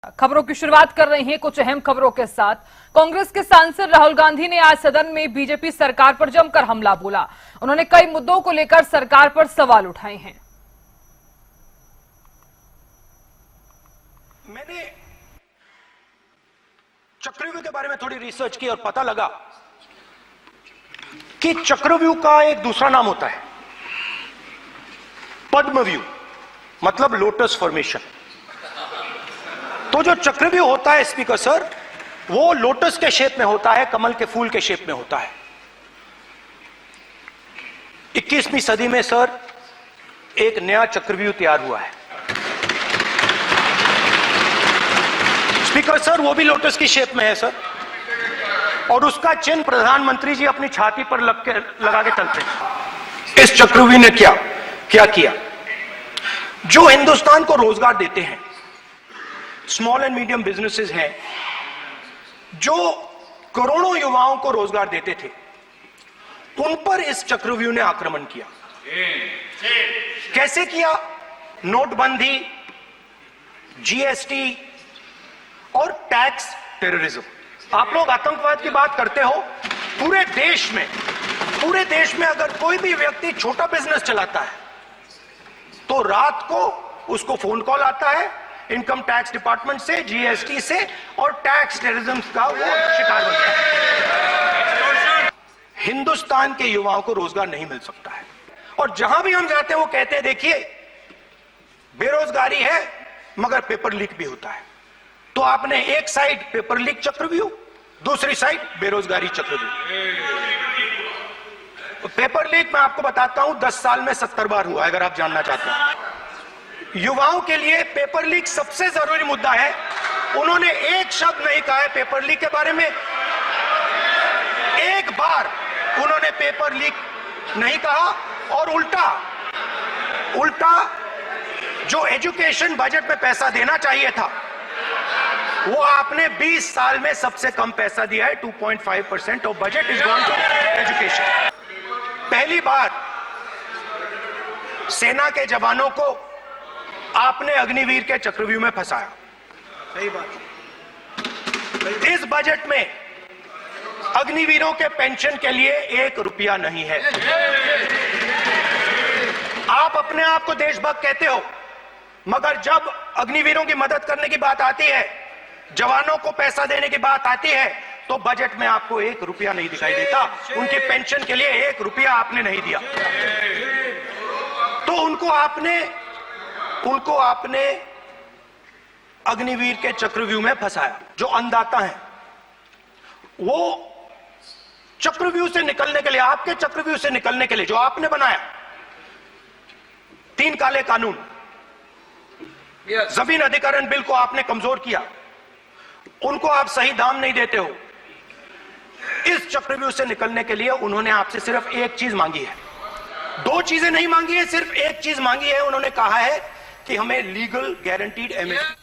खबरों की शुरुआत कर रहे हैं कुछ अहम खबरों के साथ। कांग्रेस के सांसद राहुल गांधी ने आज सदन में बीजेपी सरकार पर जमकर हमला बोला। उन्होंने कई मुद्दों को लेकर सरकार पर सवाल उठाए हैं। मैंने चक्रव्यूह के बारे में थोड़ी रिसर्च की और पता लगा कि चक्रव्यूह का एक दूसरा नाम होता है पद्मव्यूह, मतलब लोटस फॉर्मेशन। तो जो चक्रव्यूह होता है स्पीकर सर, वो लोटस के शेप में होता है, कमल के फूल के शेप में होता है। 21वीं सदी में सर एक नया चक्रव्यूह तैयार हुआ है स्पीकर सर, वो भी लोटस की शेप में है सर, और उसका चिन्ह प्रधानमंत्री जी अपनी छाती पर लगा के चलते हैं। इस चक्रव्यूह ने क्या किया? जो हिंदुस्तान को रोजगार देते हैं, स्मॉल एंड मीडियम बिजनेसेस हैं, जो करोड़ों युवाओं को रोजगार देते थे, उन पर इस चक्रव्यूह ने आक्रमण किया। कैसे किया? नोटबंदी, जीएसटी और टैक्स टेररिज्म। आप लोग आतंकवाद की बात करते हो, पूरे देश में अगर कोई भी व्यक्ति छोटा बिजनेस चलाता है तो रात को उसको फोन कॉल आता है इनकम टैक्स डिपार्टमेंट से, जीएसटी से, और टैक्स टेररिज्म का वो शिकार बनता है। हिंदुस्तान के युवाओं को रोजगार नहीं मिल सकता है, और जहां भी हम जाते हैं वो कहते हैं देखिए बेरोजगारी है मगर पेपर लीक भी होता है। तो आपने एक साइड पेपर लीक चक्रव्यूह, दूसरी साइड बेरोजगारी चक्रव्यूह। पेपर लीक मैं आपको बताता हूं 10 साल में 70 बार हुआ, अगर आप जानना चाहते हैं। युवाओं के लिए पेपर लीक सबसे जरूरी मुद्दा है। उन्होंने एक शब्द नहीं कहा है पेपर लीक के बारे में, एक बार उन्होंने पेपर लीक नहीं कहा, और उल्टा जो एजुकेशन बजट में पैसा देना चाहिए था वो आपने 20 साल में सबसे कम पैसा दिया है। 2.5% of budget is gone to education. पहली बार सेना के जवानों को आपने अग्निवीर के चक्रव्यूह में फंसाया। सही बात। इस बजट में अग्निवीरों के पेंशन के लिए 1 रुपया नहीं है। आप अपने आप को देशभक्त कहते हो, मगर जब अग्निवीरों की मदद करने की बात आती है, जवानों को पैसा देने की बात आती है, तो बजट में आपको 1 रुपया नहीं दिखाई देता। उनकी पेंशन के लिए 1 रुपया आपने नहीं दिया। तो उनको आपने अग्निवीर के चक्रव्यूह में फंसाया। जो अन्नदाता हैं वो चक्रव्यूह से निकलने के लिए, आपके चक्रव्यूह से निकलने के लिए जो आपने बनाया 3 काले कानून, जमीन अधिग्रहण बिल को आपने कमजोर किया, उनको आप सही दाम नहीं देते हो। इस चक्रव्यूह से निकलने के लिए उन्होंने आपसे सिर्फ एक चीज मांगी है, 2 चीजें नहीं मांगी है, सिर्फ एक चीज मांगी है। उन्होंने कहा है कि हमें लीगल गारंटीड एमएसपी